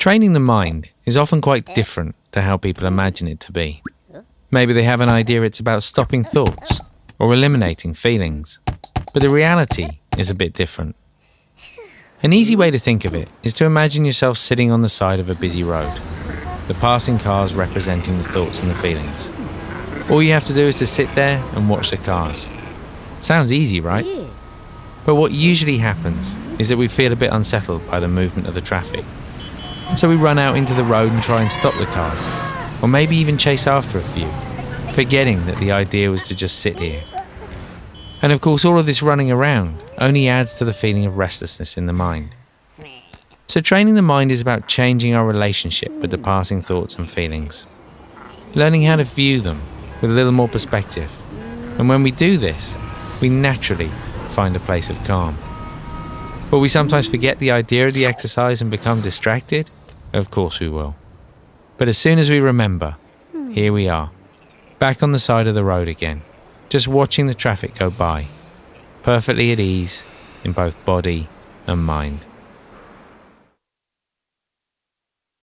Training the mind is often quite different to how people imagine it to be. Maybe they have an idea it's about stopping thoughts or eliminating feelings, but the reality is a bit different. An easy way to think of it is to imagine yourself sitting on the side of a busy road, the passing cars representing the thoughts and the feelings. All you have to do is to sit there and watch the cars. Sounds easy, right? But what usually happens is that we feel a bit unsettled by the movement of the traffic. So we run out into the road and try and stop the cars, or maybe even chase after a few, forgetting that the idea was to just sit here. And of course, all of this running around only adds to the feeling of restlessness in the mind. So training the mind is about changing our relationship with the passing thoughts and feelings, learning how to view them with a little more perspective. And when we do this, we naturally find a place of calm. Will we sometimes forget the idea of the exercise and become distracted? Of course we will. But as soon as we remember, here we are, back on the side of the road again, just watching the traffic go by, perfectly at ease in both body and mind.